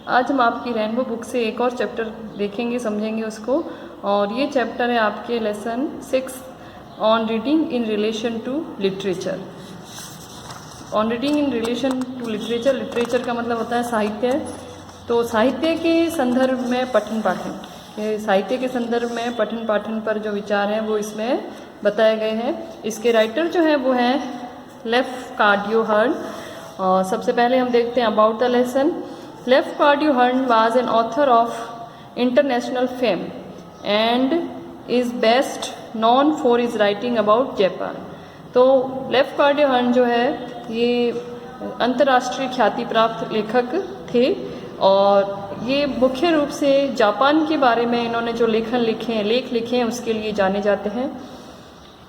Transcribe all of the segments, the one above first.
आज हम आपकी रेनबो बुक से एक और चैप्टर देखेंगे, समझेंगे उसको। और ये चैप्टर है आपके lesson 6 on reading in relation to literature. On reading in relation to literature, literature का मतलब होता है साहित्य। तो साहित्य के संदर्भ में पठन पाठन, साहित्य के संदर्भ में पठन पाठन पर जो विचार हैं वो इसमें बताए गए हैं। इसके राइटर जो हैं वो हैं लेफ कार्डियो हर्न। और सबसे पहले हम देखते हैं about the lesson. Lafcadio Hearn was an author of international fame and is best known for his writing about Japan. तो लेफ कार्डियो हर्न जो है ये अंतर्राष्ट्रीय ख्याति प्राप्त लेखक थे और ये मुख्य रूप से जापान के बारे में इन्होंने जो लेख लिखे हैं उसके लिए जाने जाते हैं।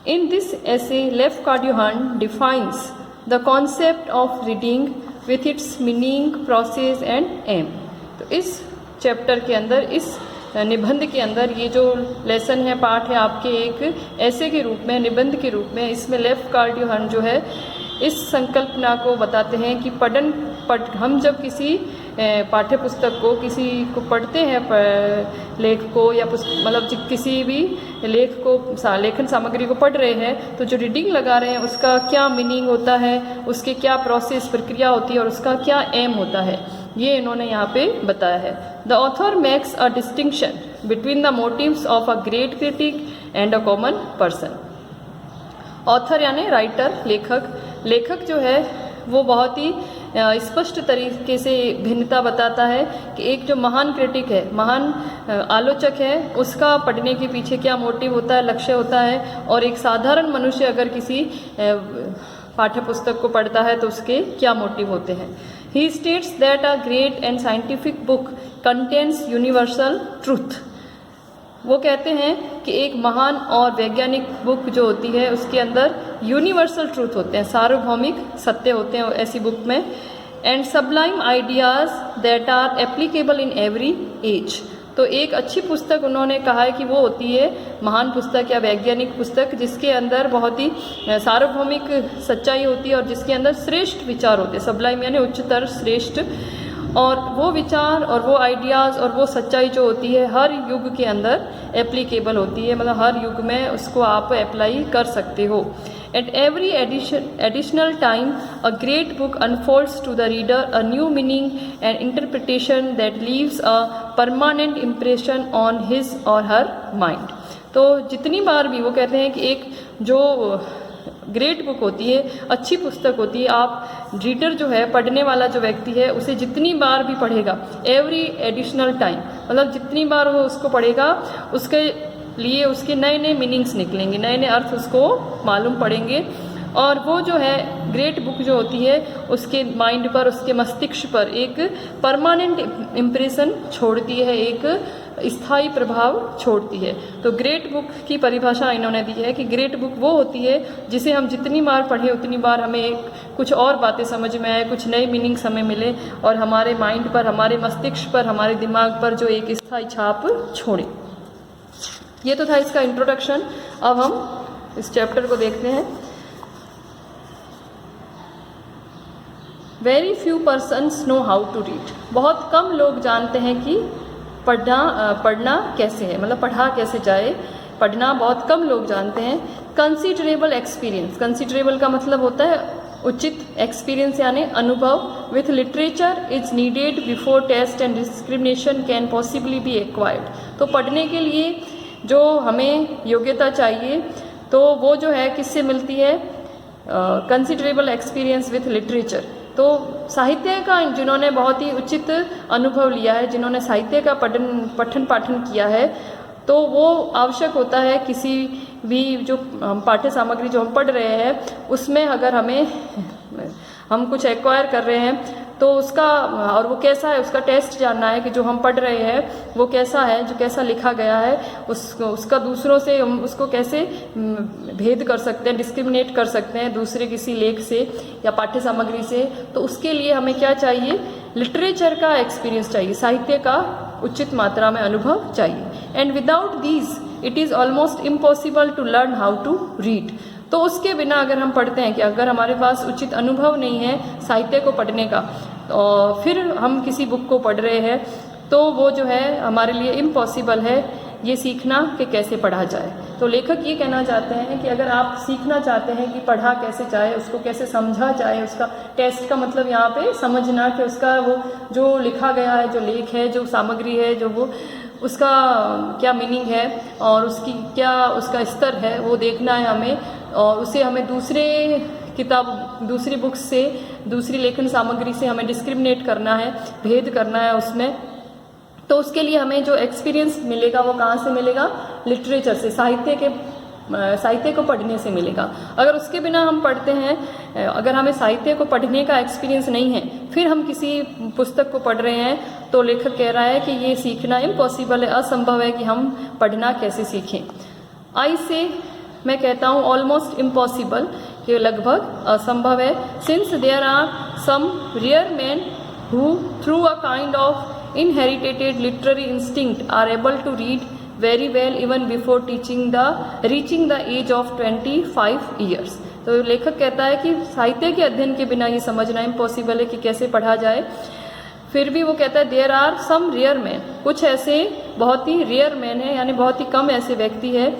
In this essay Lafcadio Hearn defines the concept of reading with its meaning, process and aim. तो इस चैप्टर के अंदर, इस निबंध के अंदर ये जो लेसन है, पाठ है आपके एक ऐसे के रूप में, निबंध के रूप में, इसमें लेफ कार्डियो हर्न जो है इस संकल्पना को बताते हैं कि हम जब किसी पाठ्य पुस्तक को, किसी को पढ़ते हैं, लेख को या मतलब किसी भी लेख को, लेखन सामग्री को पढ़ रहे हैं, तो जो रीडिंग लगा रहे हैं उसका क्या मीनिंग होता है, उसके क्या प्रोसेस, प्रक्रिया होती है और उसका क्या एम होता है, ये इन्होंने यहाँ पे बताया है। The author makes a distinction between the motives of a great critic and a common person. Author यानी राइटर, लेखक जो है वो बहुत ही स्पष्ट तरीके से भिन्नता बताता है कि एक जो महान क्रिटिक है, महान आलोचक है, उसका पढ़ने के पीछे क्या मोटिव होता है, लक्ष्य होता है, और एक साधारण मनुष्य अगर किसी पाठ्य पुस्तक को पढ़ता है तो उसके क्या मोटिव होते हैं। He states that a great and scientific book contains universal truth. वो कहते हैं कि एक महान और वैज्ञानिक बुक जो होती है उसके अंदर यूनिवर्सल ट्रूथ होते हैं, सार्वभौमिक सत्य होते हैं ऐसी बुक में। And sublime ideas that are applicable in every age. तो एक अच्छी पुस्तक उन्होंने कहा है कि वो होती है महान पुस्तक या वैज्ञानिक पुस्तक जिसके अंदर बहुत ही सार्वभौमिक सच्चाई होती है और जिसके अंदर श्रेष्ठ विचार होते हैं। सबलाइम यानी उच्चतर, श्रेष्ठ, और वो विचार और वो आइडियाज़ और वो सच्चाई जो होती है हर युग के अंदर एप्लीकेबल होती है, मतलब हर युग में उसको आप अप्लाई कर सकते हो। At every additional time a great book unfolds to the reader a new meaning and interpretation that leaves a permanent impression on his or her mind. तो जितनी बार भी वो कहते हैं कि एक जो ग्रेट बुक होती है, अच्छी पुस्तक होती है, आप रीडर जो है, पढ़ने वाला जो व्यक्ति है, उसे जितनी बार भी पढ़ेगा, एवरी एडिशनल टाइम, मतलब जितनी बार वो उसको पढ़ेगा उसके लिए उसके नए नए मीनिंग्स निकलेंगे, नए नए अर्थ उसको मालूम पड़ेंगे। और वो जो है ग्रेट बुक जो होती है उसके माइंड पर, उसके मस्तिष्क पर एक परमानेंट इम्प्रेशन छोड़ती है, एक स्थायी प्रभाव छोड़ती है। तो ग्रेट बुक की परिभाषा इन्होंने दी है कि ग्रेट बुक वो होती है जिसे हम जितनी बार पढ़ें उतनी बार हमें एक कुछ और बातें समझ में आए, कुछ नई मीनिंग्स हमें मिले और हमारे माइंड पर, हमारे मस्तिष्क पर, हमारे दिमाग पर जो एक स्थायी छाप छोड़े। ये तो था इसका इंट्रोडक्शन। अब हम इस चैप्टर को देखते हैं। Very few persons know how to read. बहुत कम लोग जानते हैं कि पढ़ना कैसे है, मतलब पढ़ा कैसे जाए, पढ़ना बहुत कम लोग जानते हैं। कंसीडरेबल एक्सपीरियंस, कंसीडरेबल का मतलब होता है उचित, एक्सपीरियंस यानी अनुभव। With literature is needed before taste and discrimination can possibly be acquired. तो पढ़ने के लिए जो हमें योग्यता चाहिए तो वो जो है किससे मिलती है? Considerable experience with literature. तो साहित्य का जिन्होंने बहुत ही उचित अनुभव लिया है, जिन्होंने साहित्य का पठन पाठन किया है, तो वो आवश्यक होता है किसी भी जो पाठ्य सामग्री जो हम पढ़ रहे हैं उसमें अगर हम कुछ एक्वायर कर रहे हैं तो उसका, और वो कैसा है, उसका टेस्ट जानना है कि जो हम पढ़ रहे हैं वो कैसा है, जो कैसा लिखा गया है, उसका दूसरों से हम उसको कैसे भेद कर सकते हैं, डिस्क्रिमिनेट कर सकते हैं दूसरे किसी लेख से या पाठ्य सामग्री से। तो उसके लिए हमें क्या चाहिए? लिटरेचर का एक्सपीरियंस चाहिए, साहित्य का उचित मात्रा में अनुभव चाहिए। And without these it is almost impossible to learn how to read. तो उसके बिना अगर हम पढ़ते हैं कि अगर हमारे पास उचित अनुभव नहीं है साहित्य को पढ़ने का, और फिर हम किसी बुक को पढ़ रहे हैं तो वो जो है हमारे लिए इम्पॉसिबल है ये सीखना कि कैसे पढ़ा जाए। तो लेखक ये कहना चाहते हैं कि अगर आप सीखना चाहते हैं कि पढ़ा कैसे जाए, उसको कैसे समझा जाए, उसका टेस्ट का मतलब यहाँ पे समझना कि उसका वो जो लिखा गया है, जो लेख है, जो सामग्री है, जो वो उसका क्या मीनिंग है और उसकी क्या उसका स्तर है, वो देखना है हमें। और उसे हमें दूसरे किताब, दूसरी बुक्स से, दूसरी लेखन सामग्री से हमें डिस्क्रिमिनेट करना है, भेद करना है उसमें। तो उसके लिए हमें जो एक्सपीरियंस मिलेगा वो कहाँ से मिलेगा? लिटरेचर से, साहित्य को पढ़ने से मिलेगा। अगर उसके बिना हम पढ़ते हैं, अगर हमें साहित्य को पढ़ने का एक्सपीरियंस नहीं है, फिर हम किसी पुस्तक को पढ़ रहे हैं, तो लेखक कह रहा है कि ये सीखना इम्पॉसिबल है, असंभव है कि हम पढ़ना कैसे सीखें। आई से मैं कहता हूँ ऑलमोस्ट इम्पॉसिबल, कि लगभग असंभव है। Since there are some rare man who through a kind of inherited literary instinct are able to read very well even before reaching the age of 25 years। तो लेखक कहता है कि साहित्य के अध्ययन के बिना ये समझना इम्पॉसिबल है कि कैसे पढ़ा जाए। फिर भी वो कहता है there are some rare man, कुछ ऐसे बहुत ही रेयर मैन है, यानी बहुत ही कम ऐसे व्यक्ति है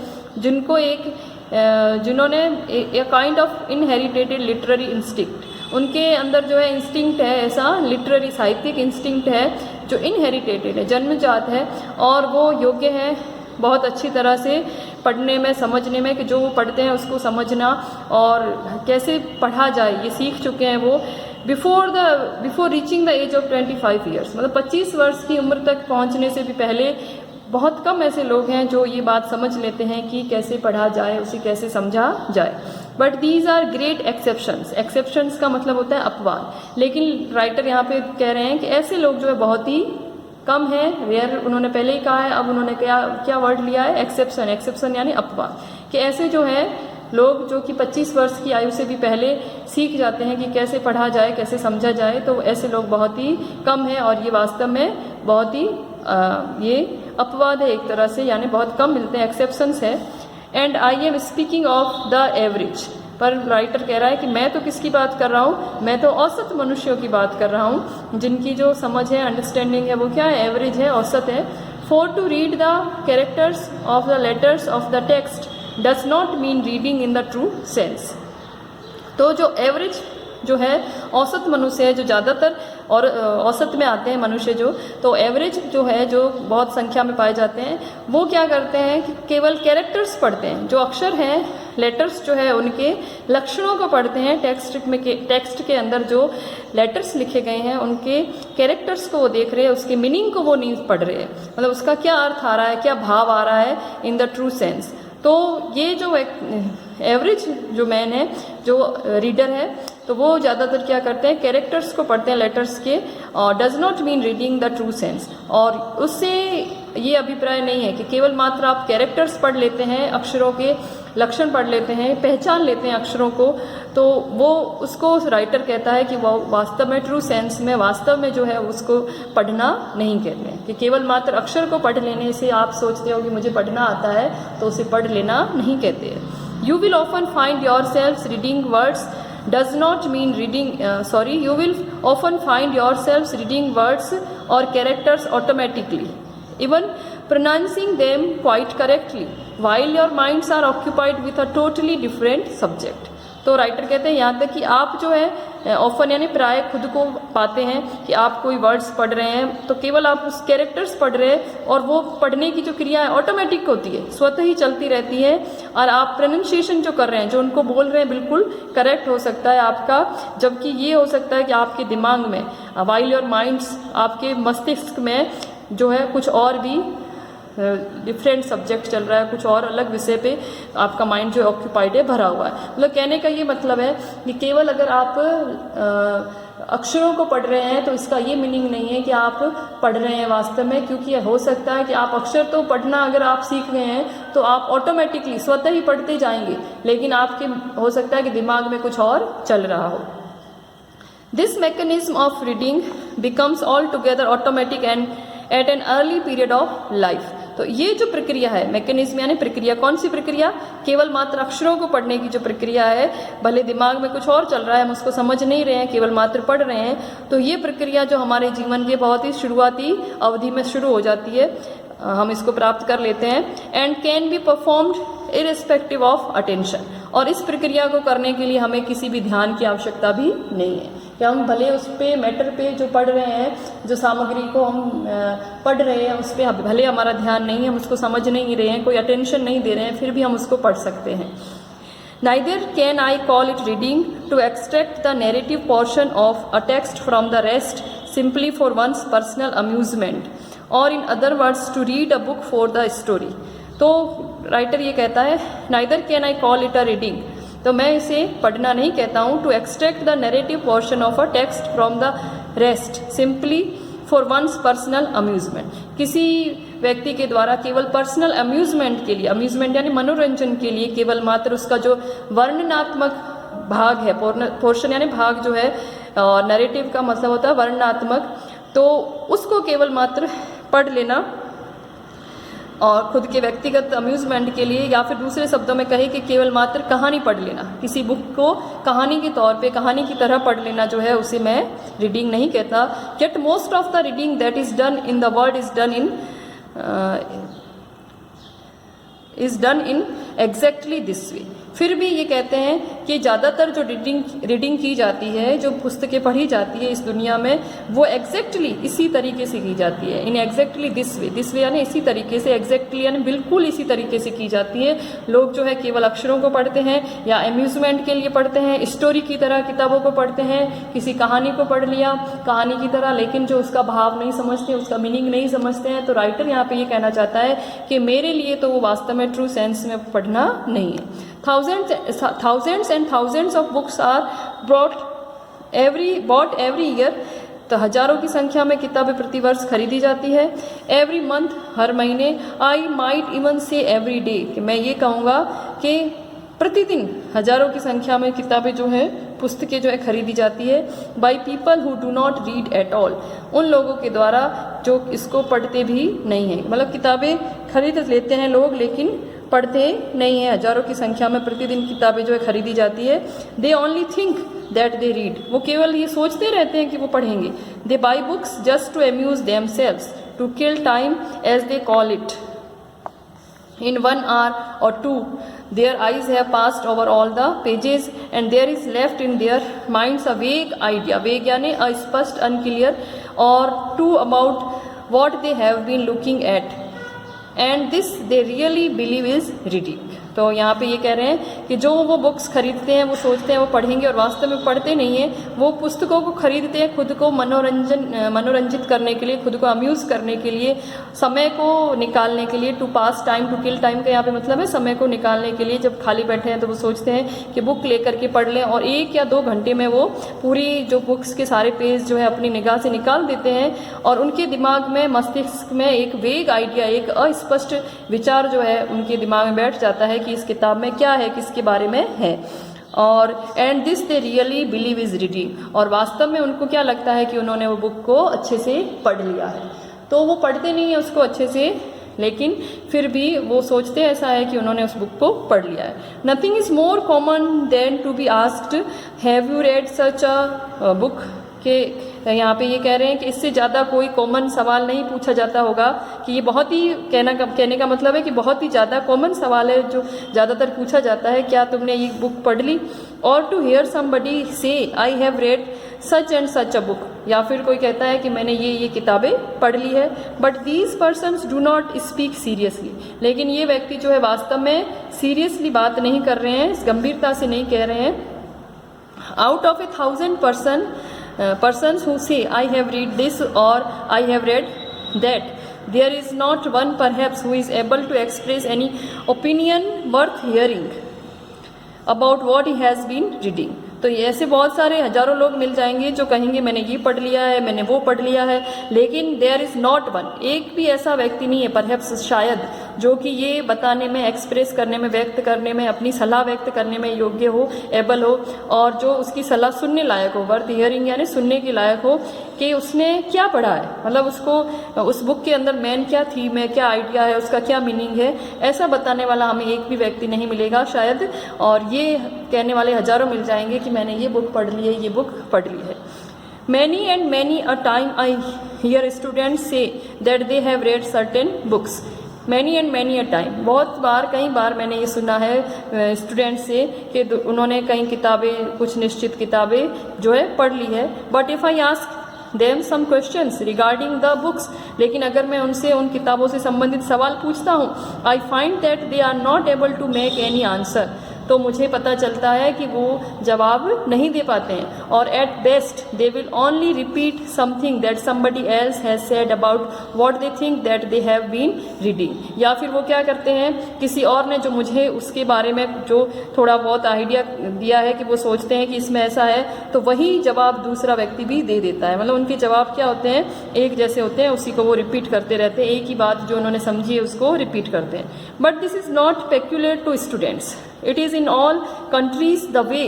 जिन्होंने a kind of inherited literary instinct, उनके अंदर जो है इंस्टिंक्ट है, ऐसा लिटरेरी साहित्यिक इंस्टिंक्ट है जो इनहेरिटेटेड है, जन्मजात है, और वो योग्य है बहुत अच्छी तरह से पढ़ने में, समझने में, कि जो वो पढ़ते हैं उसको समझना और कैसे पढ़ा जाए ये सीख चुके हैं वो before reaching the age of 25 years, मतलब 25 वर्ष की उम्र तक पहुंचने से भी पहले बहुत कम ऐसे लोग हैं जो ये बात समझ लेते हैं कि कैसे पढ़ा जाए, उसे कैसे समझा जाए। But these are great exceptions. Exceptions का मतलब होता है अपवाद, लेकिन राइटर यहाँ पे कह रहे हैं कि ऐसे लोग जो है बहुत ही कम है, रेयर उन्होंने पहले ही कहा है, अब उन्होंने क्या वर्ड लिया है? एक्सेप्शन। एक्सेप्शन यानी अपवाद, कि ऐसे जो है लोग जो कि 25 वर्ष की आयु से भी पहले सीख जाते हैं कि कैसे पढ़ा जाए, कैसे समझा जाए, तो ऐसे लोग बहुत ही कम हैं और ये वास्तव में बहुत ही ये अपवाद है एक तरह से, यानी बहुत कम मिलते हैं, एक्सेप्शंस है। And I am speaking of the average, पर राइटर कह रहा है कि मैं तो किसकी बात कर रहा हूँ? मैं तो औसत मनुष्यों की बात कर रहा हूँ, जिनकी जो समझ है, अंडरस्टैंडिंग है, वो क्या है? एवरेज है, औसत है। For to read the characters of the letters of the text does not mean reading in the true sense. तो जो एवरेज जो है, औसत मनुष्य है, जो ज़्यादातर और औसत में आते हैं मनुष्य जो, तो एवरेज जो है, जो बहुत संख्या में पाए जाते हैं, वो क्या करते हैं कि केवल कैरेक्टर्स पढ़ते हैं, जो अक्षर हैं, लेटर्स जो है, उनके लक्षणों को पढ़ते हैं। टेक्स्ट के अंदर जो लेटर्स लिखे गए हैं उनके कैरेक्टर्स को वो देख रहे हैं, उसके मीनिंग को वो नहीं पढ़ रहे हैं, मतलब उसका क्या अर्थ आ रहा है, क्या भाव आ रहा है इन द ट्रू सेंस। तो ये जो एवरेज जो मैन है, जो रीडर है, तो वो ज़्यादातर क्या करते हैं? कैरेक्टर्स को पढ़ते हैं, लेटर्स के, और does not mean reading the true sense. और उससे ये अभिप्राय नहीं है कि केवल मात्र आप कैरेक्टर्स पढ़ लेते हैं, अक्षरों के लक्षण पढ़ लेते हैं, पहचान लेते हैं अक्षरों को, तो वो उसको राइटर कहता है कि वो वास्तव में ट्रू सेंस में, वास्तव में जो है उसको पढ़ना नहीं कहते हैं। कि केवल मात्र अक्षर को पढ़ लेने से आप सोचते हो कि मुझे पढ़ना आता है, तो उसे पढ़ लेना नहीं कहते हैं। You will often find your self reading words does not mean reading you will often find yourselves reading words or characters automatically, even pronouncing them quite correctly, while your minds are occupied with a totally different subject। तो writer कहते हैं यहाँ तक कि आप जो है often यानी प्राय खुद को पाते हैं कि आप कोई वर्ड्स पढ़ रहे हैं, तो केवल आप उस कैरेक्टर्स पढ़ रहे हैं, और वो पढ़ने की जो क्रिया है ऑटोमेटिक होती है, स्वतः ही चलती रहती है, और आप प्रोनाउंसिएशन जो कर रहे हैं, जो उनको बोल रहे हैं, बिल्कुल करेक्ट हो सकता है आपका, जबकि ये हो सकता है कि आपके दिमाग में, वाइल योर माइंड्स, आपके मस्तिष्क में जो है कुछ और भी डिफरेंट सब्जेक्ट चल रहा है, कुछ और अलग विषय पे आपका माइंड जो ऑक्यूपाइड है, भरा हुआ है। मतलब कहने का ये मतलब है कि केवल अगर आप अक्षरों को पढ़ रहे हैं तो इसका ये मीनिंग नहीं है कि आप पढ़ रहे हैं वास्तव में, क्योंकि हो सकता है कि आप अक्षर तो पढ़ना अगर आप सीख गए हैं तो आप ऑटोमेटिकली स्वतः ही पढ़ते जाएंगे, लेकिन आपके हो सकता है कि दिमाग में कुछ और चल रहा हो। This mechanism of reading becomes altogether automatic and at an early period of life. तो ये जो प्रक्रिया है, मैकेनिज्म यानी प्रक्रिया, कौन सी प्रक्रिया? केवल मात्र अक्षरों को पढ़ने की जो प्रक्रिया है, भले दिमाग में कुछ और चल रहा है, हम उसको समझ नहीं रहे हैं, केवल मात्र पढ़ रहे हैं, तो ये प्रक्रिया जो हमारे जीवन के बहुत ही शुरुआती अवधि में शुरू हो जाती है, हम इसको प्राप्त कर लेते हैं। And can be performed irrespective of attention, और इस प्रक्रिया को करने के लिए हमें किसी भी ध्यान की आवश्यकता भी नहीं है, कि हम भले उस पे मैटर पे जो पढ़ रहे हैं, जो सामग्री को हम पढ़ रहे हैं, उस पर भले हमारा ध्यान नहीं है, हम उसको समझ नहीं रहे हैं, कोई अटेंशन नहीं दे रहे हैं, फिर भी हम उसको पढ़ सकते हैं। Neither can I call it reading to extract the narrative portion of a text from the rest simply for one's personal amusement, or in other words to read a book for the story। तो writer ये कहता है neither can I call it a reading, तो मैं इसे पढ़ना नहीं कहता हूँ, to extract the narrative portion of a text from the rest simply for one's personal amusement, किसी व्यक्ति के द्वारा केवल पर्सनल अम्यूजमेंट के लिए, अम्यूजमेंट यानी मनोरंजन के लिए, केवल मात्र उसका जो वर्णनात्मक भाग है, पोर्शन यानी भाग जो है, और नरेटिव का मतलब होता है वर्णनात्मक, तो उसको केवल मात्र पढ़ लेना और खुद के व्यक्तिगत अम्यूजमेंट के लिए, या फिर दूसरे शब्दों में कहे कि केवल मात्र कहानी पढ़ लेना, किसी बुक को कहानी के तौर पे, कहानी की तरह पढ़ लेना जो है, उसे मैं रीडिंग नहीं कहता। Yet most of the reading that is done in the world is done in exactly this way। फिर भी ये कहते हैं कि ज़्यादातर जो रीडिंग की जाती है, जो पुस्तकें पढ़ी जाती है इस दुनिया में, वो एग्जैक्टली इसी तरीके से की जाती है, इन एग्जैक्टली दिस वे यानी इसी तरीके से, एग्जैक्टली यानी बिल्कुल इसी तरीके से की जाती है। लोग जो है केवल अक्षरों को पढ़ते हैं या अम्यूजमेंट के लिए पढ़ते हैं, स्टोरी की तरह किताबों को पढ़ते हैं, किसी कहानी को पढ़ लिया कहानी की तरह, लेकिन जो उसका भाव नहीं समझते, उसका मीनिंग नहीं समझते हैं। तो राइटर यहाँ पे ये कहना चाहता है कि मेरे लिए तो वो वास्तव में ट्रू सेंस में पढ़ना नहीं है। Thousands and thousands of books are bought every year, तो हजारों की संख्या में किताबें प्रतिवर्ष खरीदी जाती है। एवरी मंथ, हर महीने। आई माइट इवन से एवरी डे, कि मैं ये कहूँगा कि प्रतिदिन हजारों की संख्या में किताबें जो है, पुस्तकें जो है खरीदी जाती है। By people who do not read at all, उन लोगों के द्वारा जो इसको पढ़ते भी नहीं हैं, मतलब किताबें खरीद लेते हैं लोग लेकिन पढ़ते नहीं हैं। हजारों की संख्या में प्रतिदिन किताबें जो है खरीदी जाती है। They only think that they read, वो केवल ये सोचते रहते हैं कि वो पढ़ेंगे। They buy books just to amuse themselves, to kill time as they call it. In 1 hour or 2, their eyes have passed over all the pages and there is left in their minds a vague idea, vague यानी अस्पष्ट, unclear, or two about what they have been looking at, and this they really believe is reading। तो यहाँ पे ये कह रहे हैं कि जो वो बुक्स खरीदते हैं, वो सोचते हैं वो पढ़ेंगे और वास्तव में पढ़ते नहीं हैं। वो पुस्तकों को खरीदते हैं खुद को मनोरंजित करने के लिए, खुद को अम्यूज करने के लिए, समय को निकालने के लिए। To pass time, to kill time का यहाँ पे मतलब है समय को निकालने के लिए। जब खाली बैठे हैं तो वो सोचते हैं कि बुक लेकर के पढ़ लें, और 1 या 2 घंटे में वो पूरी जो बुक्स के सारे पेज जो है अपनी निगाह से निकाल देते हैं, और उनके दिमाग में, मस्तिष्क में एक वेग आइडिया, एक अस्पष्ट विचार जो है उनके दिमाग में बैठ जाता है कि इस किताब में क्या है, किसके बारे में है। और and this they really believe is reading, और वास्तव में उनको क्या लगता है कि उन्होंने वो बुक को अच्छे से पढ़ लिया है। तो वो पढ़ते नहीं है उसको अच्छे से, लेकिन फिर भी वो सोचते ऐसा है कि उन्होंने उस बुक को पढ़ लिया है। Nothing is more common than to be asked have you read such a book, के यहाँ पे ये कह रहे हैं कि इससे ज़्यादा कोई कॉमन सवाल नहीं पूछा जाता होगा, कि ये बहुत ही कहने का मतलब है कि बहुत ही ज़्यादा कॉमन सवाल है जो ज़्यादातर पूछा जाता है, क्या तुमने ये बुक पढ़ ली। और टू हेयर समबडी से I have read such and such a book, या फिर कोई कहता है कि मैंने ये किताबें पढ़ ली है। But these persons do not speak seriously, लेकिन ये व्यक्ति जो है वास्तव में सीरियसली बात नहीं कर रहे हैं, गंभीरता से नहीं कह रहे हैं। Out of 1,000 persons who say I have read this or I have read that, there is not one perhaps who is able to express any opinion worth hearing about what he has been reading। तो ऐसे बहुत सारे हजारों लोग मिल जाएंगे जो कहेंगे मैंने ये पढ़ लिया है, मैंने वो पढ़ लिया है, लेकिन देयर इज नॉट वन, एक भी ऐसा व्यक्ति नहीं है, परहैप्स शायद, जो कि ये बताने में, एक्सप्रेस करने में, व्यक्त करने में, अपनी सलाह व्यक्त करने में योग्य हो, एबल हो, और जो उसकी सलाह सुनने लायक हो, वर्थ हियरिंग यानी सुनने के लायक हो कि उसने क्या पढ़ा है, मतलब उसको उस बुक के अंदर मेन क्या थीम है, क्या आइडिया है, उसका क्या मीनिंग है, ऐसा बताने वाला हमें एक भी व्यक्ति नहीं मिलेगा शायद। और ये कहने वाले हजारों मिल जाएंगे कि मैंने ये बुक पढ़ ली है, ये बुक पढ़ ली है। Many and many a time I hear students say that they have read certain books. Many and many a time, बहुत बार, कई बार मैंने ये सुना है स्टूडेंट से कि उन्होंने कई किताबें, कुछ निश्चित किताबें जो है पढ़ ली है। But if I ask them some questions regarding the books, लेकिन अगर मैं उनसे उन किताबों से संबंधित सवाल पूछता हूँ, I find that they are not able to make any answer, तो मुझे पता चलता है कि वो जवाब नहीं दे पाते हैं। और at best they will only repeat something that somebody else has said about what they think that they have been reading, या फिर वो क्या करते हैं, किसी और ने जो मुझे उसके बारे में जो थोड़ा बहुत आइडिया दिया है कि वो सोचते हैं कि इसमें ऐसा है, तो वही जवाब दूसरा व्यक्ति भी दे देता है। मतलब उनके जवाब क्या होते हैं, एक जैसे होते हैं, उसी को वो रिपीट करते रहते हैं, एक ही बात जो उन्होंने समझी है उसको रिपीट करते हैं। But this is not peculiar to students, it is in all countries the way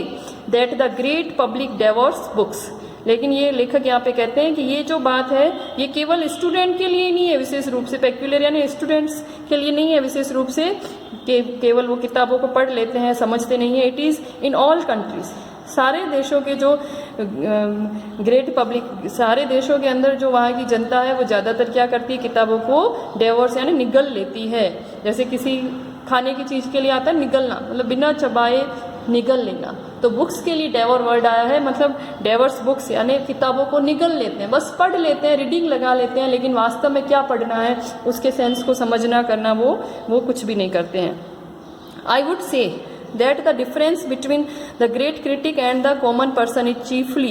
that the great public devours books। लेकिन ये लेखक यहाँ पे कहते हैं कि ये जो बात है ये केवल स्टूडेंट के लिए नहीं है विशेष रूप से, पेक्यूलर यानी स्टूडेंट्स के लिए नहीं है विशेष रूप से कि केवल वो किताबों को पढ़ लेते हैं, समझते नहीं है। It is in all countries, सारे देशों के जो ग्रेट पब्लिक, सारे देशों के अंदर जो वहाँ की जनता है वो ज़्यादातर क्या करती है, किताबों को डेवर्स यानी निगल लेती है। जैसे किसी खाने की चीज़ के लिए आता है निगलना, मतलब बिना चबाए निगल लेना, तो बुक्स के लिए डेवर वर्ड आया है, मतलब डेवर्स बुक्स यानी किताबों को निगल लेते हैं, बस पढ़ लेते हैं, रीडिंग लगा लेते हैं, लेकिन वास्तव में क्या पढ़ना है, उसके सेंस को समझना करना वो कुछ भी नहीं करते हैं। I would say that the difference between the great critic and the common person is chiefly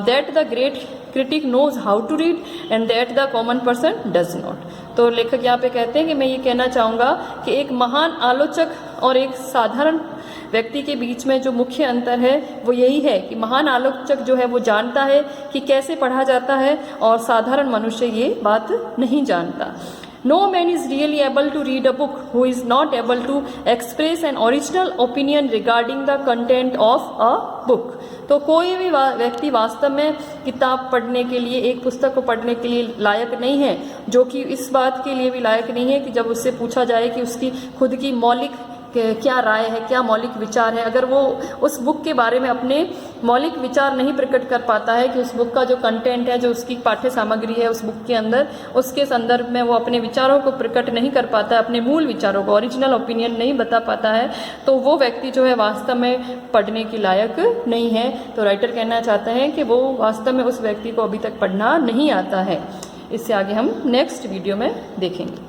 that the great critic knows how to read and that the common person does not। तो लेखक यहाँ पे कहते हैं कि मैं ये कहना चाहूँगा कि एक महान आलोचक और एक साधारण व्यक्ति के बीच में जो मुख्य अंतर है वो यही है कि महान आलोचक जो है वो जानता है कि कैसे पढ़ा जाता है और साधारण मनुष्य ये बात नहीं जानता। No man is really able to read a book who is not able to express an original opinion regarding the content of a book। तो कोई भी व्यक्ति वास्तव में किताब पढ़ने के लिए, एक पुस्तक को पढ़ने के लिए लायक नहीं है, जो कि इस बात के लिए भी लायक नहीं है कि जब उससे पूछा जाए कि उसकी खुद की मौलिक क्या राय है, क्या मौलिक विचार है, अगर वो उस बुक के बारे में अपने मौलिक विचार नहीं प्रकट कर पाता है कि उस बुक का जो कंटेंट है, जो उसकी पाठ्य सामग्री है उस बुक के अंदर, उसके संदर्भ में वो अपने विचारों को प्रकट नहीं कर पाता है, अपने मूल विचारों को, ओरिजिनल ओपिनियन नहीं बता पाता है, तो वो व्यक्ति जो है वास्तव में पढ़ने के लायक नहीं है। तो राइटर कहना चाहते हैं कि वो वास्तव में उस व्यक्ति को अभी तक पढ़ना नहीं आता है। इससे आगे हम नेक्स्ट वीडियो में देखेंगे।